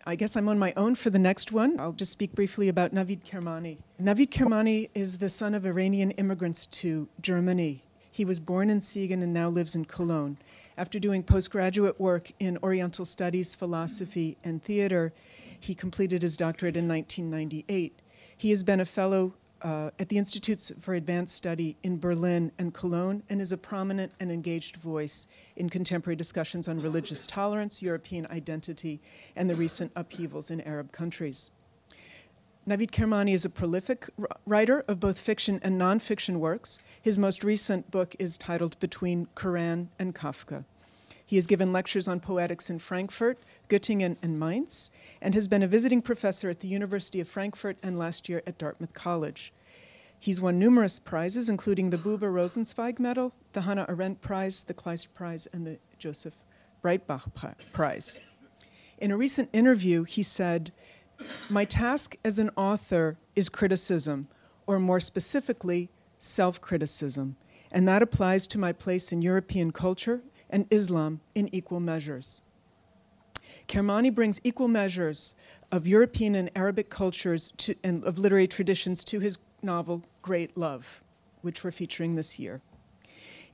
I guess I'm on my own for the next one. I'll just speak briefly about Navid Kermani. Navid Kermani is the son of Iranian immigrants to Germany. He was born in Siegen and now lives in Cologne. After doing postgraduate work in Oriental Studies, philosophy, and theater, he completed his doctorate in 1998. He has been a fellow at the Institutes for Advanced Study in Berlin and Cologne, and is a prominent and engaged voice in contemporary discussions on religious tolerance, European identity, and the recent upheavals in Arab countries. Navid Kermani is a prolific writer of both fiction and nonfiction works. His most recent book is titled Between Quran and Kafka. He has given lectures on poetics in Frankfurt, Göttingen, and Mainz, and has been a visiting professor at the University of Frankfurt and last year at Dartmouth College. He's won numerous prizes, including the Buber Rosenzweig Medal, the Hannah Arendt Prize, the Kleist Prize, and the Joseph Breitbach Prize. In a recent interview, he said, "My task as an author is criticism, or more specifically, self-criticism, and that applies to my place in European culture and Islam in equal measures." Kermani brings equal measures of European and Arabic cultures and of literary traditions to his novel, Great Love, which we're featuring this year.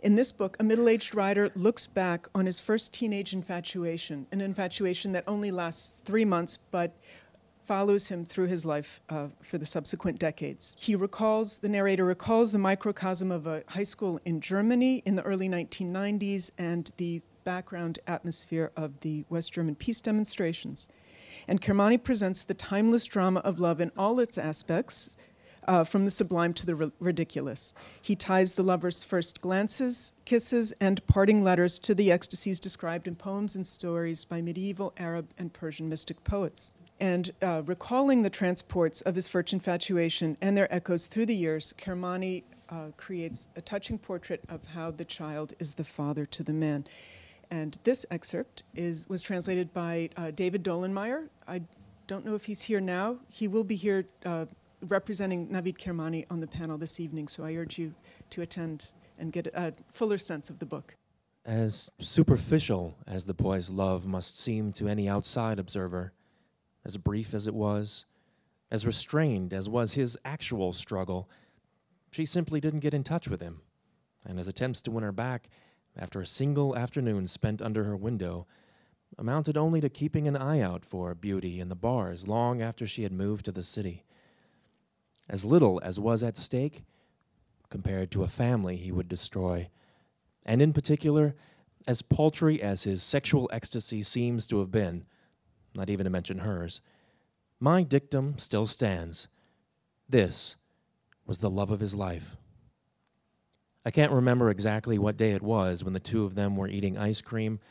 In this book, a middle-aged writer looks back on his first teenage infatuation, an infatuation that only lasts 3 months, but follows him through his life for the subsequent decades. The narrator recalls the microcosm of a high school in Germany in the early 1990s and the background atmosphere of the West German peace demonstrations. And Kermani presents the timeless drama of love in all its aspects, from the sublime to the ridiculous. He ties the lover's first glances, kisses, and parting letters to the ecstasies described in poems and stories by medieval Arab and Persian mystic poets. And recalling the transports of his first infatuation and their echoes through the years, Kermani creates a touching portrait of how the child is the father to the man. And this excerpt was translated by David Dolenmeyer. I don't know if he's here now. He will be here representing Navid Kermani on the panel this evening, so I urge you to attend and get a fuller sense of the book. As superficial as the boy's love must seem to any outside observer, as brief as it was, as restrained as was his actual struggle, she simply didn't get in touch with him, and his attempts to win her back after a single afternoon spent under her window amounted only to keeping an eye out for beauty in the bars long after she had moved to the city. As little as was at stake compared to a family he would destroy, and in particular, as paltry as his sexual ecstasy seems to have been, not even to mention hers, my dictum still stands. This was the love of his life. I can't remember exactly what day it was when the two of them were eating ice cream,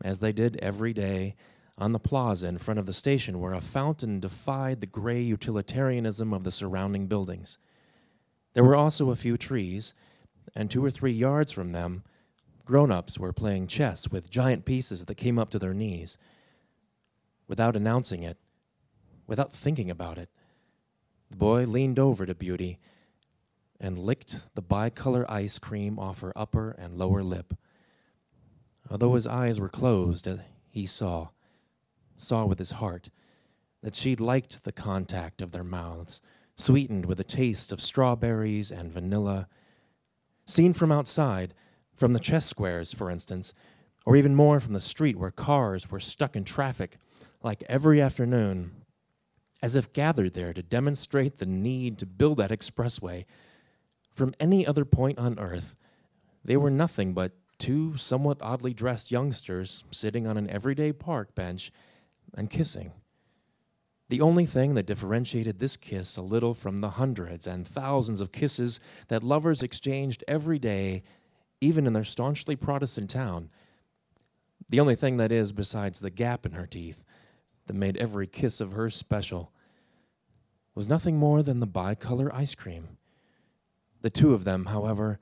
as they did every day, on the plaza in front of the station where a fountain defied the gray utilitarianism of the surrounding buildings. There were also a few trees, and 2 or 3 yards from them, grown-ups were playing chess with giant pieces that came up to their knees. Without announcing it, without thinking about it, the boy leaned over to Beauty and licked the bicolor ice cream off her upper and lower lip. Although his eyes were closed, he saw with his heart, that she liked the contact of their mouths, sweetened with a taste of strawberries and vanilla. Seen from outside, from the chess squares, for instance, or even more from the street where cars were stuck in traffic, like every afternoon, as if gathered there to demonstrate the need to build that expressway, from any other point on earth, they were nothing but 2 somewhat oddly dressed youngsters sitting on an everyday park bench and kissing. The only thing that differentiated this kiss a little from the hundreds and thousands of kisses that lovers exchanged every day, even in their staunchly Protestant town, the only thing that is, besides the gap in her teeth that made every kiss of hers special, was nothing more than the bicolor ice cream. The two of them, however,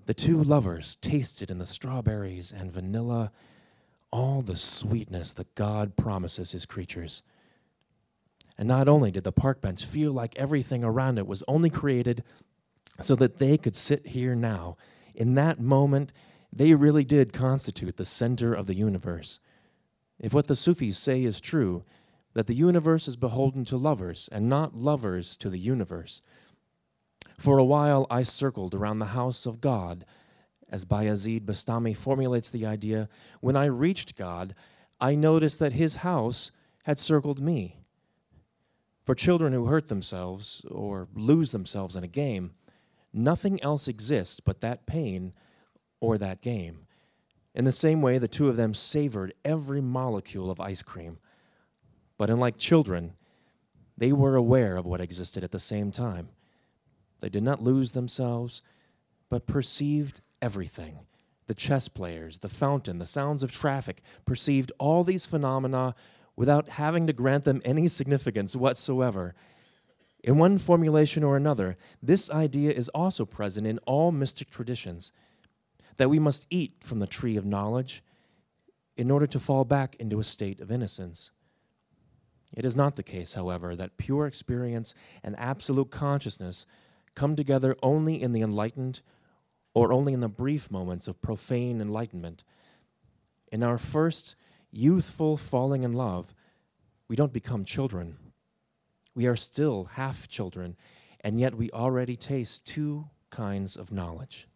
the 2 lovers, tasted in the strawberries and vanilla all the sweetness that God promises his creatures. And not only did the park bench feel like everything around it was only created so that they could sit here now, in that moment, they really did constitute the center of the universe. If what the Sufis say is true, that the universe is beholden to lovers and not lovers to the universe. For a while I circled around the house of God, as Bayazid Bastami formulates the idea. When I reached God, I noticed that his house had circled me. For children who hurt themselves or lose themselves in a game, nothing else exists but that pain or that game. In the same way, the two of them savored every molecule of ice cream. But unlike children, they were aware of what existed at the same time. They did not lose themselves, but perceived everything. The chess players, the fountain, the sounds of traffic, perceived all these phenomena without having to grant them any significance whatsoever. In one formulation or another, this idea is also present in all mystic traditions, that we must eat from the tree of knowledge in order to fall back into a state of innocence. It is not the case, however, that pure experience and absolute consciousness come together only in the enlightened or only in the brief moments of profane enlightenment. In our first youthful falling in love, we don't become children. We are still half children, and yet we already taste two kinds of knowledge.